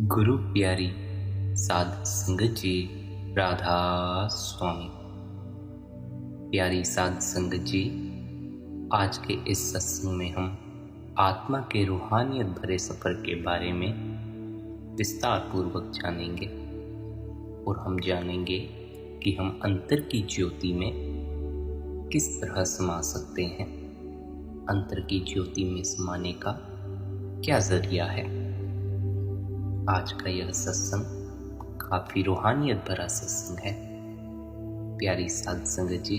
गुरु प्यारी साध संगत जी, राधा स्वामी। प्यारी साध संगत जी, आज के इस सत्संग में हम आत्मा के रूहानियत भरे सफर के बारे में विस्तार पूर्वक जानेंगे और हम जानेंगे कि हम अंतर की ज्योति में किस तरह समा सकते हैं। अंतर की ज्योति में समाने का क्या जरिया है। आज का यह सत्संग काफी रूहानियत भरा सत्संग है। प्यारी साध संगत जी,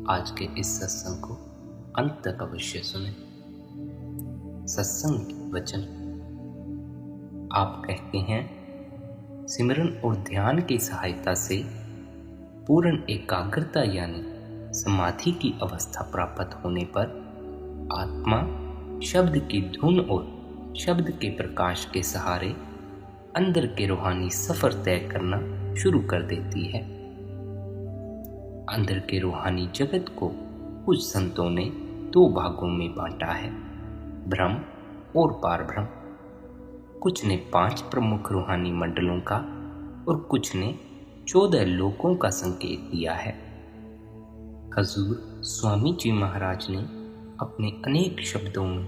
आज के इस सत्संग को अंत तक अवश्य सुने। सत्संग की वचन आप कहते हैं, सिमरन और ध्यान की सहायता से पूर्ण एकाग्रता यानी समाधि की अवस्था प्राप्त होने पर आत्मा शब्द की धुन और शब्द के प्रकाश के सहारे अंदर के रूहानी सफर तय करना शुरू कर देती है। अंदर के रूहानी जगत को कुछ संतों ने दो भागों में बांटा है, ब्रह्म और पारब्रह्म। कुछ ने 5 प्रमुख रूहानी मंडलों का और कुछ ने 14 लोकों का संकेत दिया है। हजूर स्वामी जी महाराज ने अपने अनेक शब्दों में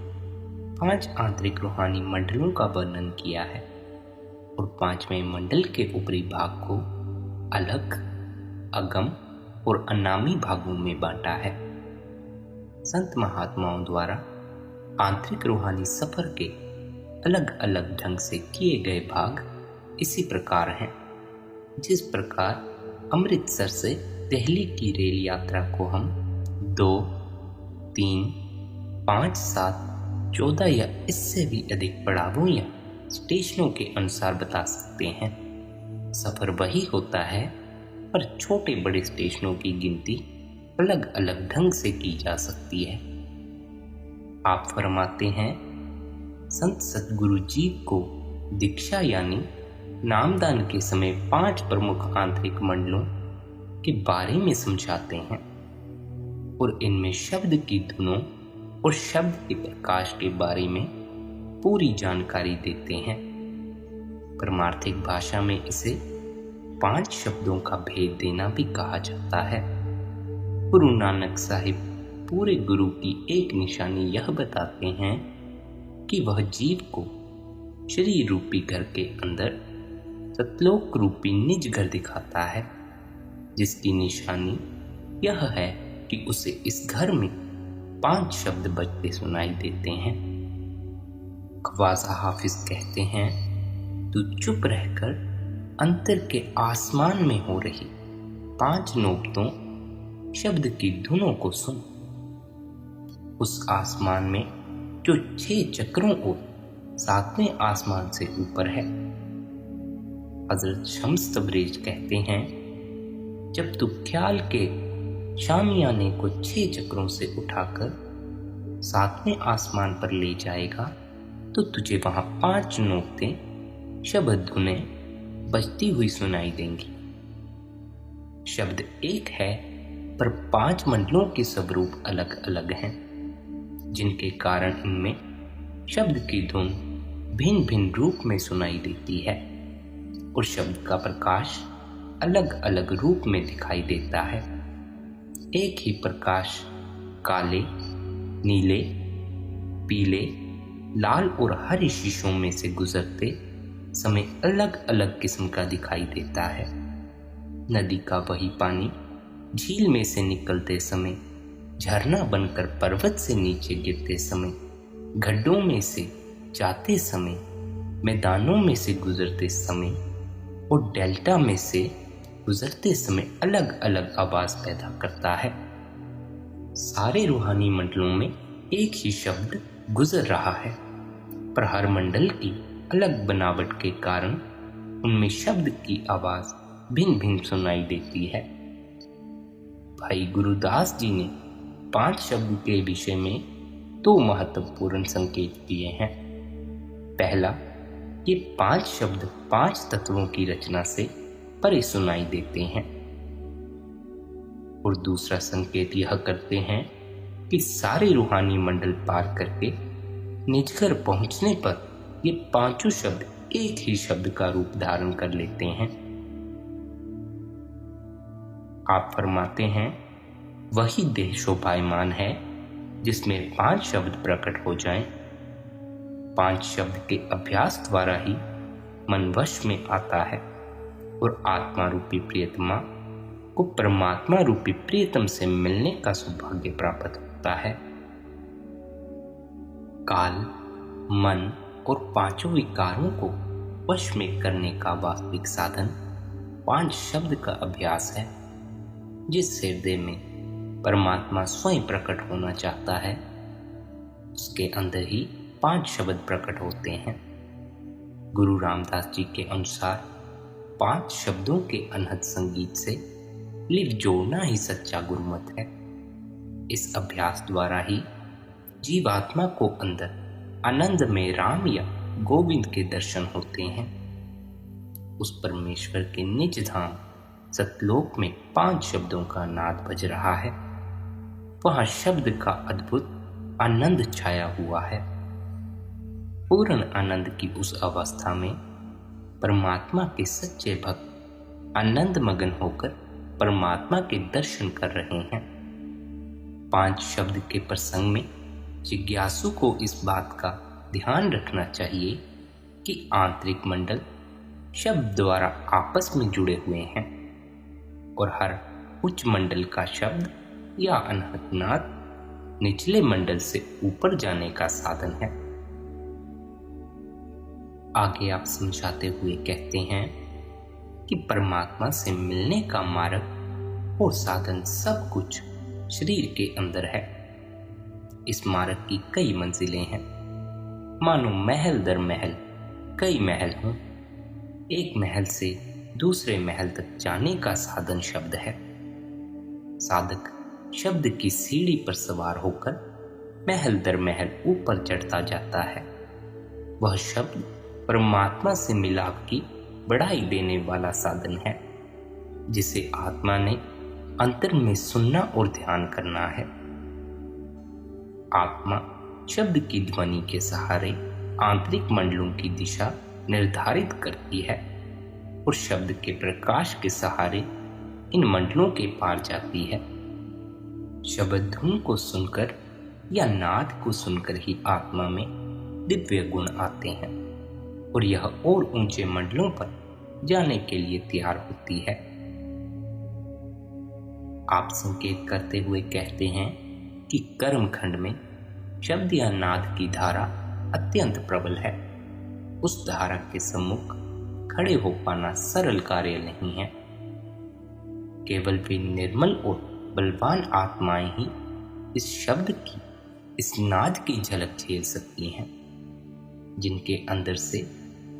5 आंतरिक रूहानी मंडलों का वर्णन किया है और 5वें मंडल के ऊपरी भाग को अलग, अगम और अनामी भागों में बांटा है। संत महात्माओं द्वारा आंतरिक रूहानी सफर के अलग अलग ढंग से किए गए भाग इसी प्रकार हैं। जिस प्रकार अमृतसर से दिल्ली की रेल यात्रा को हम 2, 3, 5, 7, 14 या इससे भी अधिक पड़ावों या स्टेशनों के अनुसार बता सकते हैं। सफर वही होता है, पर छोटे बड़े स्टेशनों की गिनती अलग अलग ढंग से की जा सकती है। आप फरमाते हैं, संत सतगुरु जी को दीक्षा यानी नामदान के समय 5 प्रमुख आंतरिक मंडलों के बारे में समझाते हैं और इनमें शब्द की धुनों और शब्द के प्रकाश के बारे में पूरी जानकारी देते हैं। परमार्थिक भाषा में इसे 5 शब्दों का भेद देना भी कहा जाता है। गुरु नानक साहिब पूरे गुरु की एक निशानी यह बताते हैं कि वह जीव को शरीर रूपी घर के अंदर सतलोक रूपी निज घर दिखाता है, जिसकी निशानी यह है कि उसे इस घर में 5 शब्द बजते सुनाई देते हैं। ख्वाजा हाफिज कहते हैं, तू चुप रहकर अंतर के आसमान में हो रही 5 नोकतों शब्द की धुनों को सुन। उस आसमान में जो 6 चक्रों और 7वें आसमान से ऊपर है। हजरत शम्स तबरेज कहते हैं, जब तू ख्याल के शामियाने को 6 चक्रों से उठाकर 7वें आसमान पर ले जाएगा तो तुझे वहां 5 नोकतें शब्द धुनें बजती हुई सुनाई देंगी। शब्द एक है, पर 5 मंडलों के स्वरूप अलग अलग हैं, जिनके कारण इनमें शब्द की धुन भिन्न भिन्न रूप में सुनाई देती है और शब्द का प्रकाश अलग अलग रूप में दिखाई देता है। एक ही प्रकाश काले, नीले, पीले, लाल और हरे शीशों में से गुजरते समय अलग अलग किस्म का दिखाई देता है। नदी का वही पानी झील में से निकलते समय, झरना बनकर पर्वत से नीचे गिरते समय, गड्ढों में से जाते समय, मैदानों में से गुजरते समय और डेल्टा में से गुजरते समय अलग अलग आवाज पैदा करता है। सारे रूहानी मंडलों में एक ही शब्द गुजर रहा है, पर हर मंडल की अलग बनावट के कारण उनमें शब्द की आवाज भिन्न भिन्न सुनाई देती है। भाई गुरुदास जी ने 5 शब्द के विषय में 2 महत्वपूर्ण संकेत दिए हैं। पहला, ये 5 शब्द 5 तत्वों की रचना से परे सुनाई देते हैं और दूसरा संकेत यह करते हैं कि सारे रूहानी मंडल पार करके निजघर पहुंचने पर ये 5 शब्द एक ही शब्द का रूप धारण कर लेते हैं। आप फरमाते हैं, वही देह शोभायमान है जिसमें 5 शब्द प्रकट हो जाएं। 5 शब्द के अभ्यास द्वारा ही मन वश में आता है और आत्मा रूपी प्रियतमा को परमात्मा रूपी प्रियतम से मिलने का सौभाग्य प्राप्त होता है। काल, मन और 5 विकारों को वश में करने का वास्तविक साधन 5 शब्द का अभ्यास है। जिस हृदय में परमात्मा स्वयं प्रकट होना चाहता है, उसके अंदर ही 5 शब्द प्रकट होते हैं। गुरु रामदास जी के अनुसार 5 शब्दों के अनहद संगीत से लिप जोड़ना ही सच्चा गुरुमत है। इस अभ्यास द्वारा ही जीवात्मा को अंदर आनंद में राम या गोविंद के दर्शन होते हैं। उस परमेश्वर के निज धाम सतलोक में 5 शब्दों का नाद बज रहा है। वहां शब्द का अद्भुत आनंद छाया हुआ है। पूर्ण आनंद की उस अवस्था में परमात्मा के सच्चे भक्त आनंद मगन होकर परमात्मा के दर्शन कर रहे हैं। 5 शब्द के प्रसंग में जिज्ञासु को इस बात का ध्यान रखना चाहिए कि आंतरिक मंडल शब्द द्वारा आपस में जुड़े हुए हैं और हर उच्च मंडल का शब्द या अनहद नाद निचले मंडल से ऊपर जाने का साधन है। आगे आप समझाते हुए कहते हैं कि परमात्मा से मिलने का मार्ग और साधन सब कुछ शरीर के अंदर है। इस मार्ग की कई मंजिलें हैं, मानो महल दर महल कई महल हों। एक महल से दूसरे महल तक जाने का साधन शब्द है। साधक शब्द की सीढ़ी पर सवार होकर महल दर महल ऊपर चढ़ता जाता है। वह शब्द परमात्मा से मिलाप की बढ़ाई देने वाला साधन है, जिसे आत्मा ने अंतर में सुनना और ध्यान करना है। आत्मा शब्द की ध्वनि के सहारे आंतरिक मंडलों की दिशा निर्धारित करती है और शब्द के प्रकाश के सहारे इन मंडलों के पार जाती है। शब्द धुन को सुनकर या नाद को सुनकर ही आत्मा में दिव्य गुण आते हैं और यह और ऊंचे मंडलों पर जाने के लिए तैयार होती है। आप संकेत करते हुए कहते हैं कि कर्म खंड में शब्द या नाद की धारा अत्यंत प्रबल है। उस धारा के सम्मुख खड़े हो पाना सरल कार्य नहीं है। केवल वे निर्मल और बलवान आत्माएं ही इस शब्द की, इस नाद की झलक झेल सकती हैं, जिनके अंदर से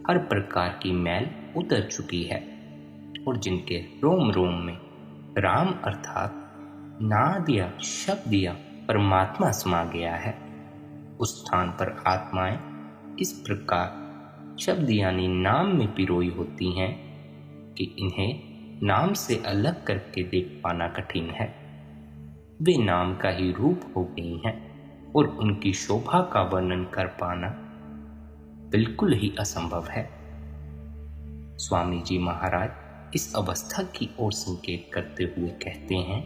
हर प्रकार की मैल उतर चुकी है और जिनके रोम रोम में राम अर्थात नाद या शब्द या परमात्मा समा गया है। उस स्थान पर आत्माएं इस प्रकार शब्द यानी नाम में पिरोई होती हैं कि इन्हें नाम से अलग करके देख पाना कठिन है। वे नाम का ही रूप हो गई हैं और उनकी शोभा का वर्णन कर पाना बिल्कुल ही असंभव है। स्वामी जी महाराज इस अवस्था की ओर संकेत करते हुए कहते हैं,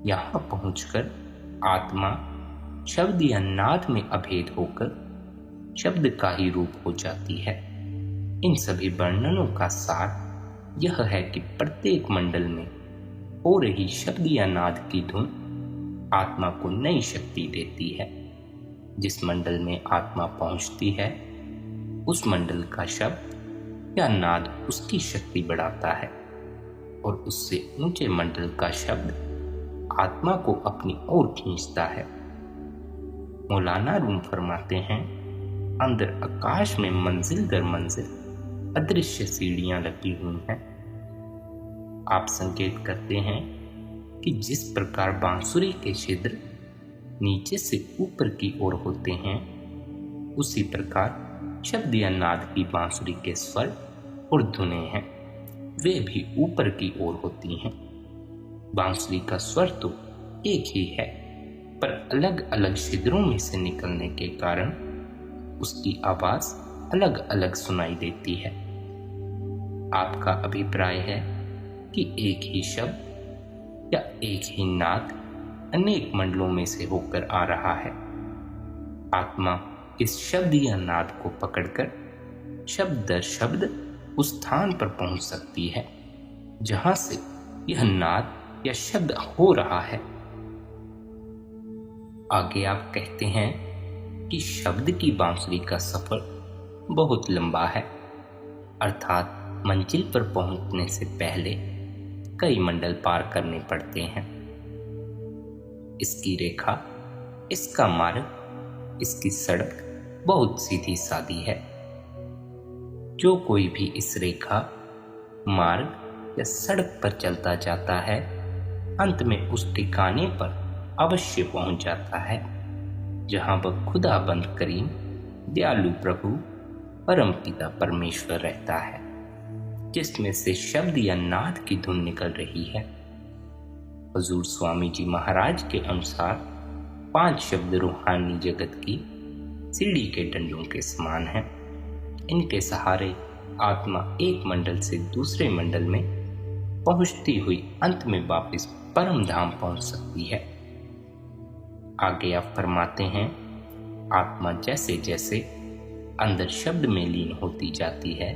यहाँ पहुंचकर आत्मा शब्द या नाद में अभेद होकर शब्द का ही रूप हो जाती है। इन सभी वर्णनों का सार यह है कि प्रत्येक मंडल में हो रही शब्द या नाद की धुन आत्मा को नई शक्ति देती है। जिस मंडल में आत्मा पहुंचती है, उस मंडल का शब्द या नाद उसकी शक्ति बढ़ाता है और उससे ऊंचे मंडल का शब्द आत्मा को अपनी ओर खींचता है। मौलाना रूम फरमाते हैं, अंदर आकाश में मंजिल दर मंजिल अदृश्य सीढ़ियां लगी हुई हैं। आप संकेत करते हैं कि जिस प्रकार बांसुरी के छिद्र नीचे से ऊपर की ओर होते हैं, उसी प्रकार शब्द या नाद की बांसुरी के स्वर और धुनें हैं, वे भी ऊपर की ओर होती हैं। बांसुरी का स्वर तो एक ही है, पर अलग अलग छिद्रों में से निकलने के कारण उसकी आवाज अलग अलग सुनाई देती है। आपका अभिप्राय है कि एक ही शब्द या एक ही नाद अनेक मंडलों में से होकर आ रहा है। आत्मा इस शब्द या नाद को पकड़कर शब्द दर शब्द उस स्थान पर पहुंच सकती है जहां से यह नाद या शब्द हो रहा है। आगे आप कहते हैं कि शब्द की बांसुरी का सफर बहुत लंबा है, अर्थात मंजिल पर पहुंचने से पहले कई मंडल पार करने पड़ते हैं। इसकी रेखा, इसका मार्ग, इसकी सड़क बहुत सीधी सादी है। जो कोई भी इस रेखा, मार्ग या सड़क पर चलता जाता है, अंत में उस ठिकाने पर अवश्य पहुंच जाता है जहां वह खुदाबंद करीम दयालु प्रभु परमपिता परमेश्वर रहता है, जिसमें से शब्द या नाद की धुन निकल रही है। हुजूर स्वामी जी महाराज के अनुसार 5 शब्द रूहानी जगत की सीढ़ी के डंडों के समान हैं। इनके सहारे आत्मा एक मंडल से दूसरे मंडल में पहुंचती हुई अंत में वापस परम धाम पहुंच सकती है। आगे आप फरमाते हैं, आत्मा जैसे जैसे अंदर शब्द में लीन होती जाती है,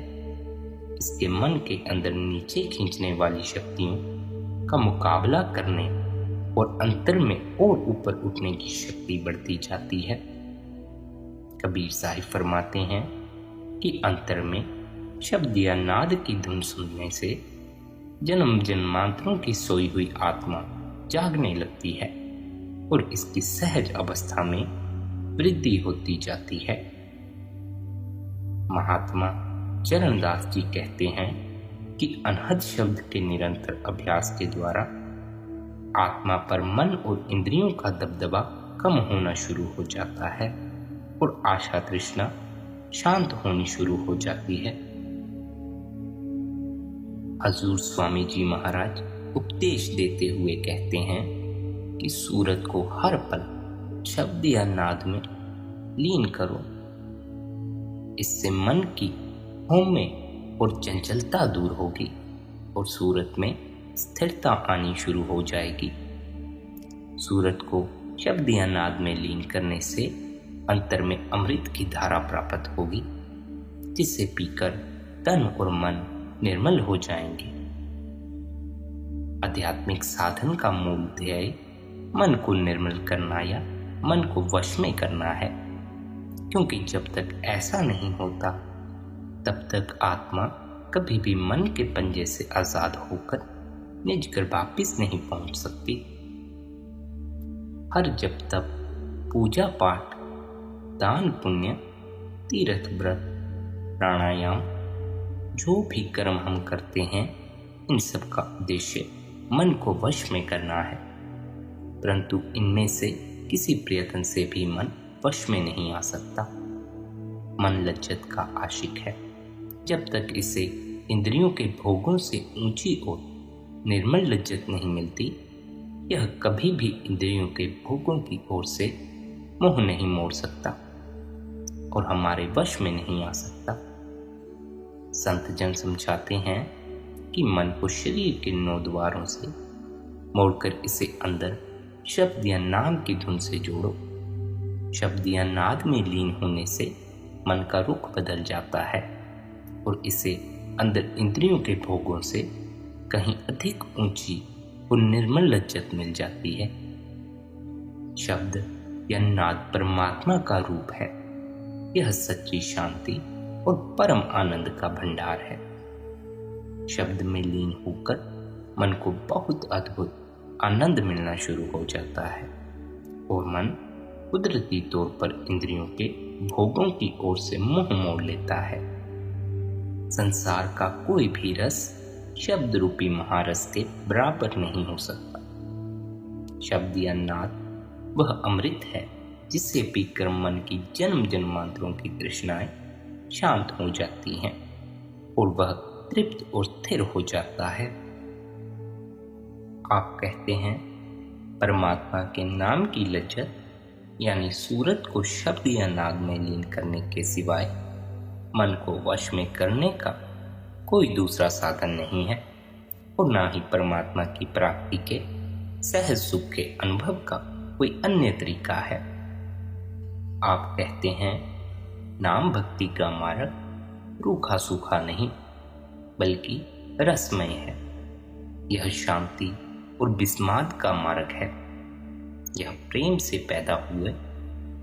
इसके मन के अंदर नीचे खींचने वाली शक्तियों का मुकाबला करने और अंतर में और ऊपर उठने की शक्ति बढ़ती जाती है। कबीर साहिब फरमाते हैं कि अंतर में शब्द या नाद की धुन सुनने से जन्म जन्मांतरों की सोई हुई आत्मा जागने लगती है और इसकी सहज अवस्था में वृद्धि होती जाती है। महात्मा चरणदास जी कहते हैं कि अनहद शब्द के निरंतर अभ्यास के द्वारा आत्मा पर मन और इंद्रियों का दबदबा कम होना शुरू हो जाता है और आशा तृष्णा शांत होनी शुरू हो जाती है। हजूर स्वामी जी महाराज उपदेश देते हुए कहते हैं कि सूरत को हर पल शब्द या नाद में लीन करो, इससे मन की होमे और चंचलता दूर होगी और सूरत में स्थिरता आनी शुरू हो जाएगी। सूरत को शब्द या नाद में लीन करने से अंतर में अमृत की धारा प्राप्त होगी, जिसे पीकर तन और मन निर्मल हो जाएंगे। आध्यात्मिक साधन का मूल ध्येय मन को निर्मल करना या मन को वश में करना है, क्योंकि जब तक ऐसा नहीं होता तब तक आत्मा कभी भी मन के पंजे से आजाद होकर निज घर वापिस नहीं पहुंच सकती। हर जब तब पूजा पाठ, दान पुण्य, तीर्थ व्रत, प्राणायाम, जो भी कर्म हम करते हैं, इन सब का उद्देश्य मन को वश में करना है, परंतु इनमें से किसी प्रयत्न से भी मन वश में नहीं आ सकता। मन लज्जत का आशिक है। जब तक इसे इंद्रियों के भोगों से ऊंची और निर्मल लज्जत नहीं मिलती, यह कभी भी इंद्रियों के भोगों की ओर से मुंह नहीं मोड़ सकता और हमारे वश में नहीं आ सकता। संत जन समझाते हैं कि मन को शरीर के 9 द्वारों से मोड़कर इसे अंदर शब्द या नाम की धुन से जोड़ो। शब्द या नाद में लीन होने से मन का रुख बदल जाता है और इसे अंदर इंद्रियों के भोगों से कहीं अधिक ऊंची और निर्मल लज्जत मिल जाती है। शब्द या नाद परमात्मा का रूप है। यह सच्ची शांति और परम आनंद का भंडार है। शब्द में लीन होकर मन को बहुत अद्भुत आनंद मिलना शुरू हो जाता है और मन कुदरती तौर पर इंद्रियों के भोगों की ओर से मुंह मोड़ लेता है। संसार का कोई भी रस शब्द रूपी महारस के बराबर नहीं हो सकता। शब्द या नाद वह अमृत है जिसे पीकर मन की जन्म जन्मांतरों की तृष्णाएं शांत हो जाती हैं और वह तृप्त और स्थिर हो जाता है। आप कहते हैं परमात्मा के नाम की लज्जत यानी सूरत को शब्द या नाद में लीन करने के सिवाय मन को वश में करने का कोई दूसरा साधन नहीं है और ना ही परमात्मा की प्राप्ति के सहज सुख के अनुभव का कोई अन्य तरीका है। आप कहते हैं नाम भक्ति का मार्ग रूखा सूखा नहीं बल्कि रसमय है। यह शांति और विस्माद का मार्ग है। यह प्रेम से पैदा हुए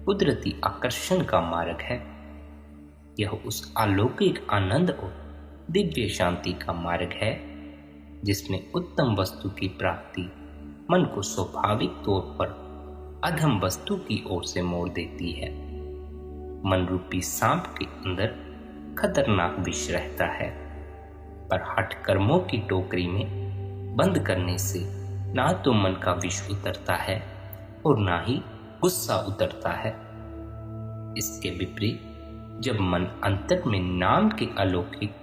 कुदरती आकर्षण का मार्ग है। यह उस अलौकिक आनंद और दिव्य शांति का मार्ग है जिसमें उत्तम वस्तु की प्राप्ति मन को स्वाभाविक तौर पर अधम वस्तु की ओर से मोड़ देती है। मन रूपी सांप के अंदर खतरनाक विष रहता है, पर हठ कर्मों की टोकरी में बंद करने से ना तो मन का विष उतरता है और ना ही गुस्सा उतरता है। इसके विपरीत जब मन अंतर में नाम के अलौकिक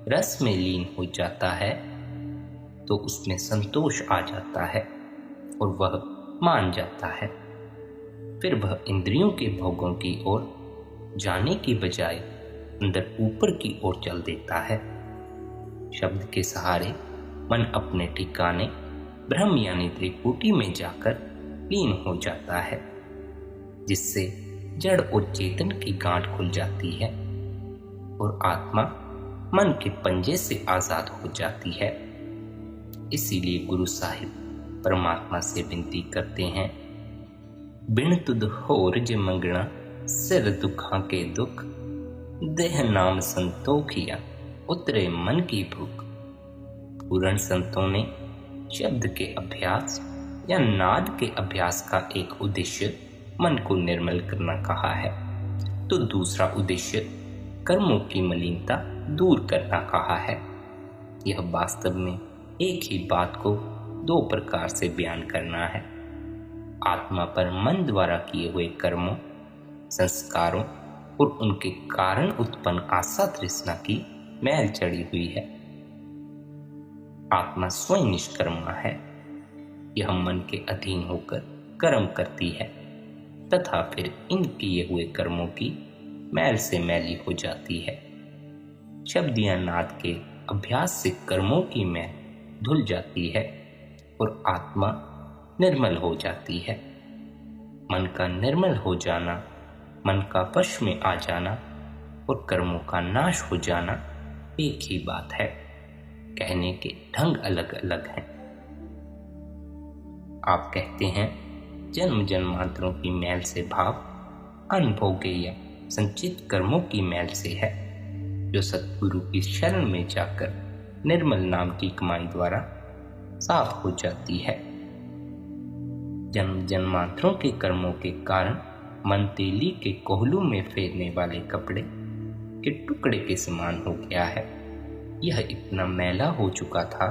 रस में लीन हो जाता है तो उसमें संतोष आ जाता है और वह मान जाता है। फिर वह इंद्रियों के भोगों की ओर जाने की बजाय अंदर ऊपर की ओर चल देता है। शब्द के सहारे मन अपने ठिकाने ब्रह्म यानी त्रिपुटी में जाकर लीन हो जाता है, जिससे जड़ और चेतन की गांठ खुल जाती है और आत्मा मन के पंजे से आजाद हो जाती है। इसीलिए गुरु साहिब परमात्मा से विनती करते हैं, बिन तुद होर जे मंगना सिर दुखा के दुख, देह नाम संतोखिया उतरे मन की भूख। पूर्ण संतों ने शब्द के अभ्यास या नाद के अभ्यास का एक उद्देश्य मन को निर्मल करना कहा है, तो दूसरा उद्देश्य कर्मों की मलिनता दूर करना कहा है। यह वास्तव में एक ही बात को दो प्रकार से बयान करना है। आत्मा पर मन द्वारा किए हुए कर्मों, संस्कारों और उनके कारण उत्पन्न आशा तृष्णा की मैल चढ़ी हुई है। आत्मा स्वयं निष्कर्मा है। यह मन के अधीन होकर कर्म करती है तथा फिर इन किए हुए कर्मों की मैल से मैली हो जाती है। शब्द या नाद के अभ्यास से कर्मों की मैल धुल जाती है और आत्मा निर्मल हो जाती है। मन का निर्मल हो जाना, मन का वश में आ जाना और कर्मों का नाश हो जाना एक ही बात है। कहने के ढंग अलग अलग हैं। आप कहते हैं जन्म जन्मांतरों की मैल से भाव अनभोगे या संचित कर्मों की मैल से है, जो सतगुरु की शरण में जाकर निर्मल नाम की कमाई द्वारा साफ हो जाती है। जन्म जन्मांतरों के कर्मों के कारण मन तेली के कोहलू में फेरने वाले कपड़े के टुकड़े के समान हो गया है। यह इतना मैला हो चुका था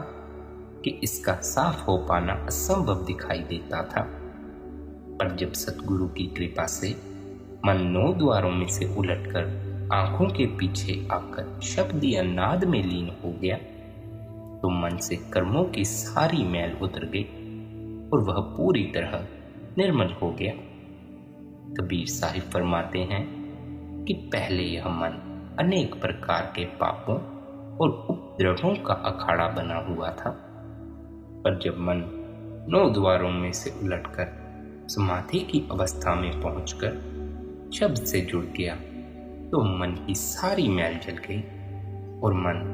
कि इसका साफ हो पाना असंभव दिखाई देता था, पर जब सतगुरु की कृपा से मन 9 द्वारों में से उलटकर आंखों के पीछे आकर शब्द या नाद में लीन हो गया, तो मन से कर्मों की सारी मैल उतर गई और वह पूरी तरह निर्मल हो गया। कबीर साहिब फरमाते हैं कि पहले यह मन अनेक प्रकार के पापों और उपद्रवों का अखाड़ा बना हुआ था, पर जब मन 9 द्वारों में से उलटकर समाधि की अवस्था में पहुंचकर शब्द से जुड़ गया, तो मन की सारी मैल जल गई और मन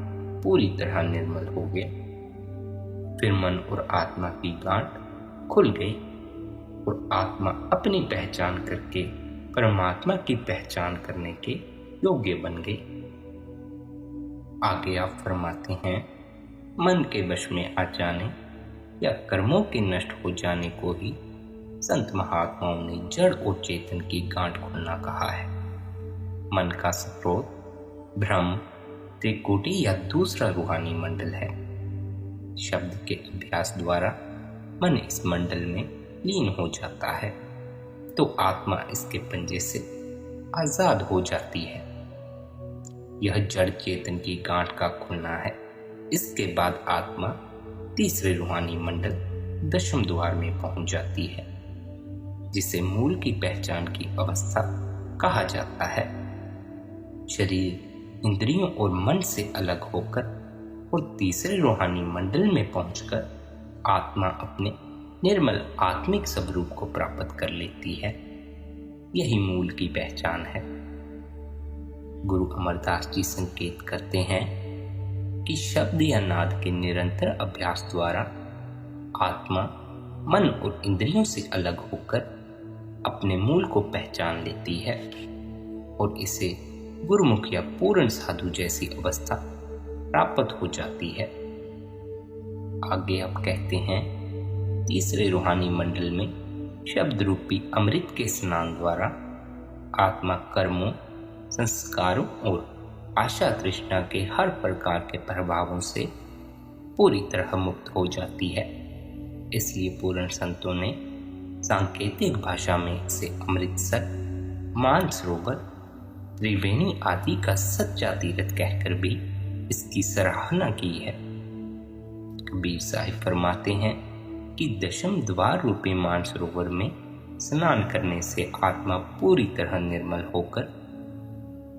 पूरी तरह निर्मल हो गया। फिर मन और आत्मा की गांठ खुल गई और आत्मा अपनी पहचान करके परमात्मा की पहचान करने के योग्य बन गई। आगे आप फरमाते हैं, मन के वश में आ जाने या कर्मों के नष्ट हो जाने को ही संत महात्माओं ने जड़ और चेतन की गांठ खोलना कहा है। मन का स्रोत ब्रह्म, त्रिकोटि या दूसरा रूहानी मंडल है। शब्द के अभ्यास द्वारा मन इस मंडल में लीन हो जाता है, तो आत्मा इसके पंजे से आजाद हो जाती है। यह जड़ चेतन की गांठ का खुलना है। इसके बाद आत्मा तीसरे रूहानी मंडल 10वें द्वार में पहुंच जाती है, जिसे मूल की पहचान की अवस्था कहा जाता है। शरीर इंद्रियों और मन से अलग होकर और तीसरे रूहानी मंडल में पहुंचकर आत्मा अपने निर्मल आत्मिक स्वरूप को प्राप्त कर लेती है। यही मूल की पहचान है। गुरु अमरदास जी संकेत करते हैं कि शब्द या नाद के निरंतर अभ्यास द्वारा आत्मा मन और इंद्रियों से अलग होकर अपने मूल को पहचान लेती है और इसे गुरुमुख या पूर्ण साधु जैसी अवस्था प्राप्त हो जाती है। आगे अब कहते हैं, तीसरे रूहानी मंडल में शब्द रूपी अमृत के स्नान द्वारा आत्मा कर्मों, संस्कारों और आशा तृष्णा के हर प्रकार के प्रभावों से पूरी तरह मुक्त हो जाती है। इसलिए पूर्ण संतों ने सांकेतिक भाषा में इसे अमृतसर, मानसरोवर, त्रिवेणी आदि का सच्चा तीर्थ कहकर भी इसकी सराहना की है। कबीर साहिब फरमाते हैं कि दशम द्वार रूपी मानसरोवर में स्नान करने से आत्मा पूरी तरह निर्मल होकर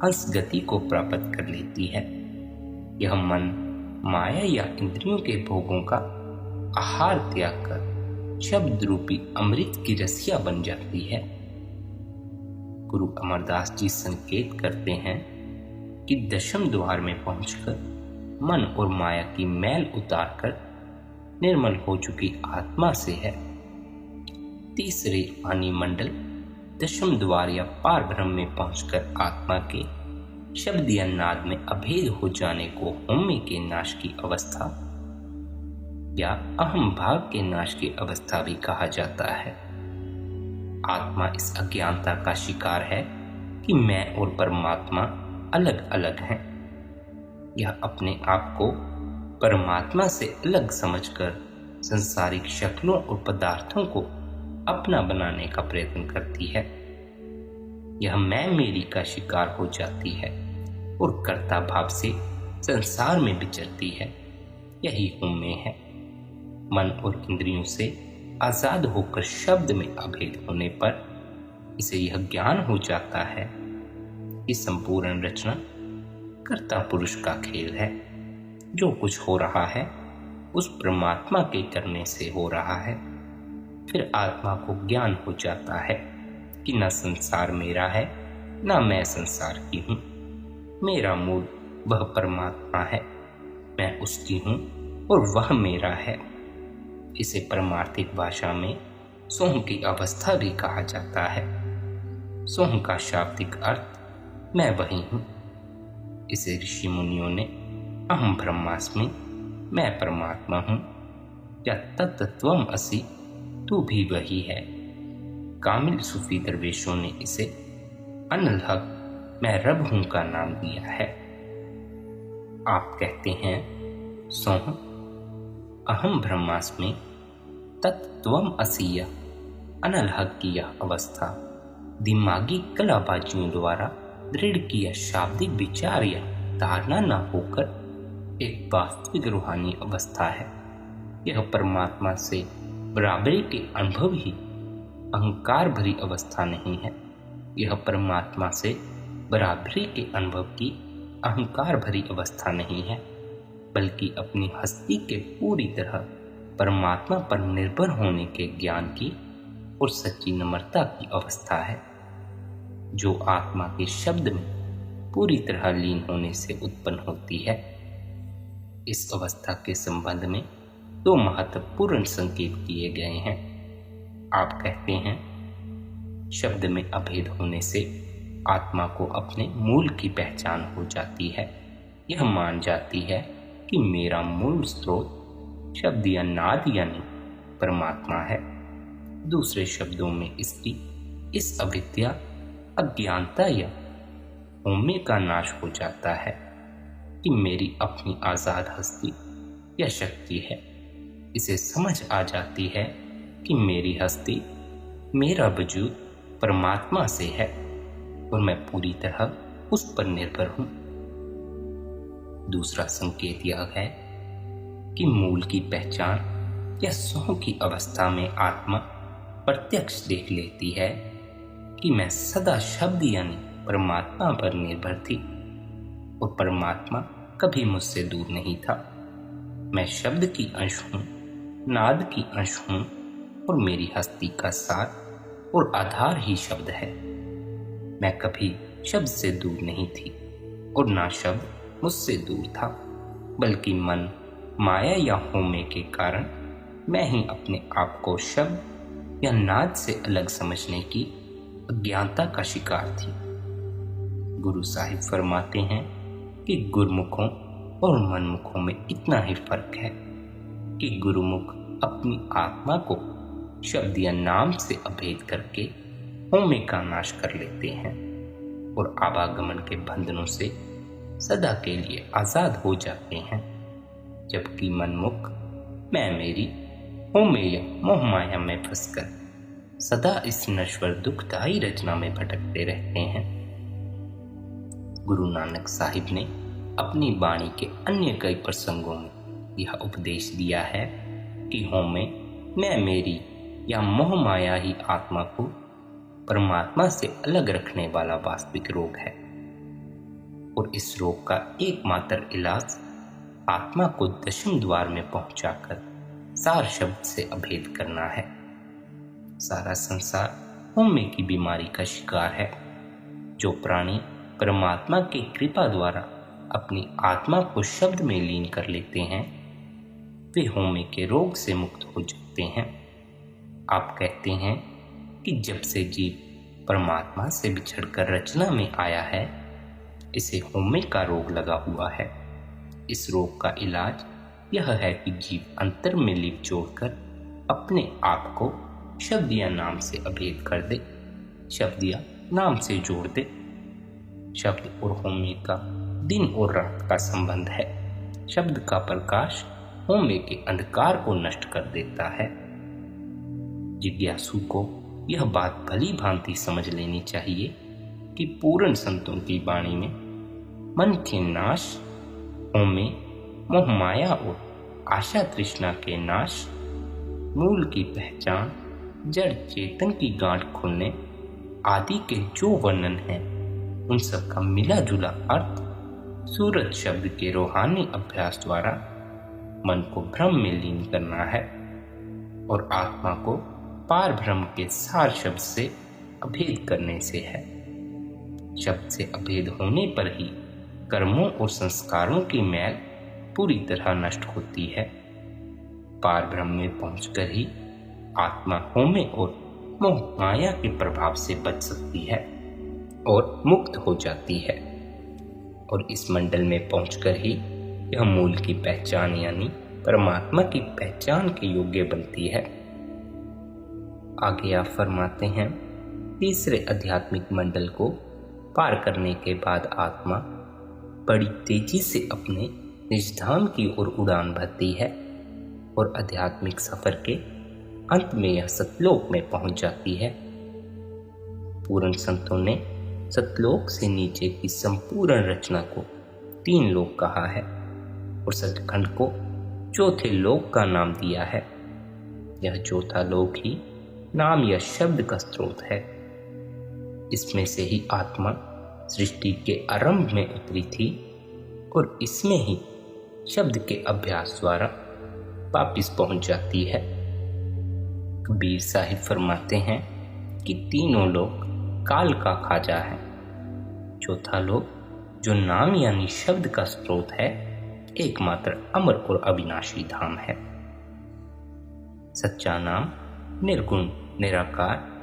हंस गति को प्राप्त कर लेती है। यह मन माया या इंद्रियों के भोगों का आहार त्याग कर शब्द रूपी अमृत की रसिया बन जाती है। गुरु अमरदास जी संकेत करते हैं कि दशम द्वार में पहुंचकर मन और माया की मैल उतारकर निर्मल हो चुकी आत्मा से है तीसरे वाणी मंडल दशम द्वार या पार ब्रह्म में पहुंचकर आत्मा के शब्द या नाद में अभेद हो जाने को हौमे के नाश की अवस्था या अहम भाव के नाश की अवस्था भी कहा जाता है। आत्मा इस अज्ञानता का शिकार है कि मैं और परमात्मा अलग अलग हैं। यह अपने आप को परमात्मा से अलग समझकर संसारिक शक्लों और पदार्थों को अपना बनाने का प्रयत्न करती है। यह मैं मेरी का शिकार हो जाती है और कर्ता भाव से संसार में विचरती है। यही हूं मैं है। मन और इंद्रियों से आजाद होकर शब्द में अभेद होने पर इसे यह ज्ञान हो जाता है कि संपूर्ण रचना कर्ता पुरुष का खेल है। जो कुछ हो रहा है उस परमात्मा के करने से हो रहा है। फिर आत्मा को ज्ञान हो जाता है कि न संसार मेरा है न मैं संसार की हूँ। मेरा मूल वह परमात्मा है, मैं उसकी हूँ और वह मेरा है। इसे परमार्थिक भाषा में सोह की अवस्था भी कहा जाता है। सोह का शाब्दिक अर्थ मैं वही हूँ। इसे ऋषि मुनियों ने अहम ब्रह्मास्मि, मैं परमात्मा हूँ, या तत्त्वम असि, तू भी वही है। कामिल सूफी दरवेशों ने इसे अनल हक, मैं रब हूँ का नाम दिया है। आप कहते हैं, सोह अहम ब्रह्मास्मि तत्त्वम असि, अनल हक की यह अवस्था दिमागी कलाबाजियों द्वारा दृढ़ किया शाब्दिक विचार या धारणा न होकर एक वास्तविक रूहानी अवस्था है। यह परमात्मा से बराबरी के अनुभव ही अहंकार भरी अवस्था नहीं है। यह परमात्मा से बराबरी के अनुभव की अहंकार भरी अवस्था नहीं है, बल्कि अपनी हस्ती के पूरी तरह परमात्मा पर निर्भर होने के ज्ञान की और सच्ची नम्रता की अवस्था है, जो आत्मा के शब्द में पूरी तरह लीन होने से उत्पन्न होती है। इस अवस्था के संबंध में दो महत्वपूर्ण संकेत किए गए हैं। आप कहते हैं, शब्द में अभेद होने से आत्मा को अपने मूल की पहचान हो जाती है। यह मान जाती है कि मेरा मूल स्रोत शब्द या नाद यानी परमात्मा है। दूसरे शब्दों में इसकी इस अविद्या, अज्ञानता या हौमे का नाश हो जाता है कि मेरी अपनी आजाद हस्ती या शक्ति है। इसे समझ आ जाती है कि मेरी हस्ती, मेरा वजूद परमात्मा से है और मैं पूरी तरह उस पर निर्भर हूं। दूसरा संकेत यह है कि मूल की पहचान या सोह की अवस्था में आत्मा प्रत्यक्ष देख लेती है कि मैं सदा शब्द यानी परमात्मा पर निर्भर थी। और परमात्मा कभी मुझसे दूर नहीं था। मैं शब्द की अंश हूँ, नाद की अंश हूँ और मेरी हस्ती का सार और आधार ही शब्द है। मैं कभी शब्द से दूर नहीं थी और ना शब्द मुझसे दूर था, बल्कि मन, माया या होमे के कारण मैं ही अपने आप को शब्द या नाद से अलग समझने की अज्ञानता का शिकार थी। गुरु साहिब फरमाते हैं कि गुरुमुखों और मनमुखों में इतना ही फर्क है कि गुरुमुख अपनी आत्मा को शब्द या नाम से अभेद करके होमे का नाश कर लेते हैं और आवागमन के बंधनों से सदा के लिए आजाद हो जाते हैं, जबकि मनमुख मैं मेरी होमे या मोह माया में फंसकर सदा इस नश्वर दुखदायी रचना में भटकते रहते हैं। गुरु नानक साहिब ने अपनी वाणी के अन्य कई प्रसंगों में यह उपदेश दिया है कि होमे मैं मेरी या मोह माया ही आत्मा को परमात्मा से अलग रखने वाला वास्तविक रोग है और इस रोग का एकमात्र इलाज आत्मा को दशम द्वार में पहुंचाकर सार शब्द से अभेद करना है। सारा संसार होमे की बीमारी का शिकार है। जो प्राणी परमात्मा की कृपा द्वारा अपनी आत्मा को शब्द में लीन कर लेते हैं वे होमे के रोग से मुक्त हो जाते हैं। आप कहते हैं कि जब से जीव परमात्मा से बिछड़कर रचना में आया है इसे होमे का रोग लगा हुआ है। इस रोग का इलाज यह है कि जीव अंतर में लिप जोड़कर अपने आप को शब्द या नाम से अभेद कर दे, शब्द या नाम से जोड़ दे। शब्द और होमे का दिन और रात का संबंध है। शब्द का प्रकाश होमे के अंधकार को नष्ट कर देता है। जिज्ञासु को यह बात भली भांति समझ लेनी चाहिए कि पूर्ण संतों की वाणी में मन के नाश, होमे, मोह माया और आशा तृष्णा के नाश, मूल की पहचान, जड़ चेतन की गांठ खुलने आदि के जो वर्णन हैं उन सब का मिला जुला अर्थ सूरत शब्द के रूहानी अभ्यास द्वारा मन को भ्रम में लीन करना है और आत्मा को पार भ्रम के सार शब्द से अभेद करने से है। शब्द से अभेद होने पर ही कर्मों और संस्कारों की मैल पूरी तरह नष्ट होती है। पार ब्रह्म में पहुंचकर ही आत्मा होमे और मोह माया के प्रभाव से बच सकती है और मुक्त हो जाती है और इस मंडल में पहुंचकर ही यह मूल की पहचान यानी परमात्मा की पहचान के योग्य बनती है। आगे आप फरमाते हैं, तीसरे आध्यात्मिक मंडल को पार करने के बाद आत्मा बड़ी तेजी से अपने निजधाम की ओर उड़ान भरती है और आध्यात्मिक सफर के अंत में यह सतलोक में पहुंच जाती है। पूर्ण संतों ने सतलोक से नीचे की संपूर्ण रचना को 3 लोक कहा है और सचखंड को चौथे लोक का नाम दिया है। यह चौथा लोक ही नाम या शब्द का स्रोत है। इसमें से ही आत्मा सृष्टि के आरंभ में उतरी थी और इसमें ही शब्द के अभ्यास द्वारा वापिस पहुंच जाती है। कबीर साहिब फरमाते हैं कि तीनों लोक काल का खाजा है। चौथा लोक जो नाम यानी शब्द का स्रोत है एकमात्र अमर और अविनाशी धाम है। सच्चा नाम निर्गुण निराकार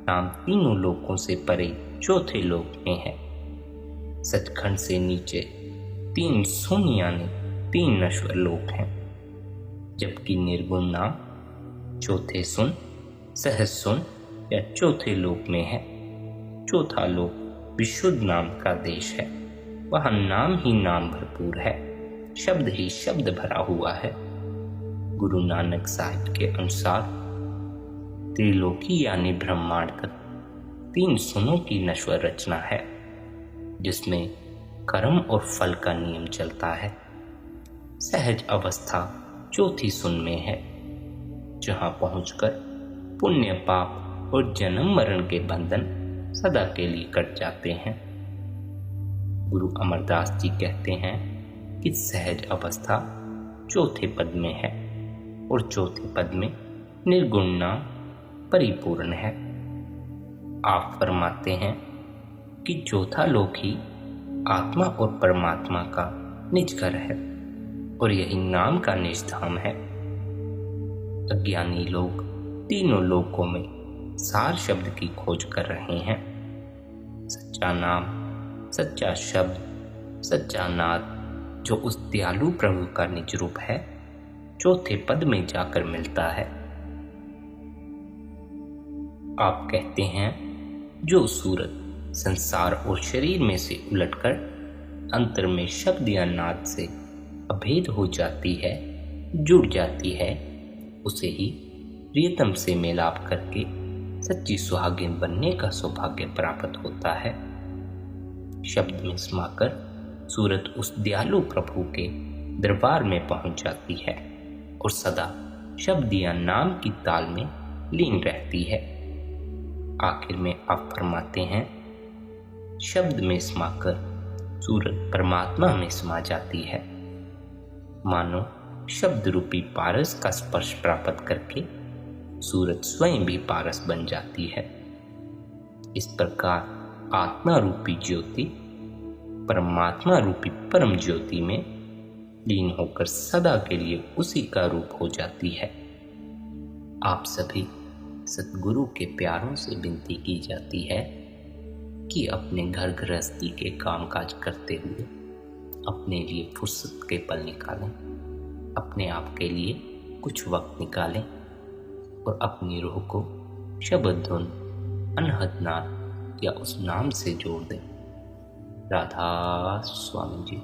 नाम तीनों लोकों से परे चौथे लोक में है। सचखंड से नीचे 3 शून्य यानी 3 नश्वर लोक हैं, जबकि निर्गुण नाम चौथे सुन, सहज सुन या चौथे लोक में है। चौथा लोक विशुद्ध नाम का देश है। वहाँ नाम ही नाम भरपूर है, शब्द ही शब्द भरा हुआ है। गुरु नानक साहिब के अनुसार त्रिलोकी यानी ब्रह्मांड तक 3 सुनों की नश्वर रचना है, जिसमें कर्म और फल का नियम चलता है। सहज अवस्था चौथी सुन में है, जहाँ पहुंचकर पुण्य पाप और जन्म मरण के बंधन सदा के लिए कट जाते हैं। गुरु अमरदास जी कहते हैं कि सहज अवस्था चौथे पद में है और चौथे पद में निर्गुण नाम परिपूर्ण है। आप फरमाते हैं कि चौथा लोक ही आत्मा और परमात्मा का निज घर है और यही नाम का निज धाम है। अज्ञानी लोग तीनों लोकों में सार शब्द की खोज कर रहे हैं। सच्चा नाम, सच्चा शब्द, सच्चा नाद जो उस दयालु प्रभु का निज रूप है, चौथे पद में जाकर मिलता है। आप कहते हैं जो सूरत संसार और शरीर में से उलटकर अंतर में शब्द या नाद से अभेद हो जाती है, जुड़ जाती है, उसे ही प्रियतम से मेलाप करके सच्ची सुहागिन बनने का सौभाग्य प्राप्त होता है। शब्द में समाकर सूरत उस दयालु प्रभु के दरबार में पहुंच जाती है और सदा शब्द या नाम की ताल में लीन रहती है। आखिर में आप फरमाते हैं शब्द में समाकर सूरत परमात्मा में समा जाती है। मानो शब्द रूपी पारस का स्पर्श प्राप्त करके सूरत स्वयं भी पारस बन जाती है। इस प्रकार आत्मा रूपी ज्योति परमात्मा रूपी परम ज्योति में लीन होकर सदा के लिए उसी का रूप हो जाती है। आप सभी सतगुरु के प्यारों से विनती की जाती है कि अपने घर गृहस्थी के कामकाज करते हुए अपने लिए फुर्सत के पल निकालें, अपने आप के लिए कुछ वक्त निकालें और अपनी रूह को शब्द धुन, अनहद नाद या उस नाम से जोड़ दें। राधा स्वामी जी।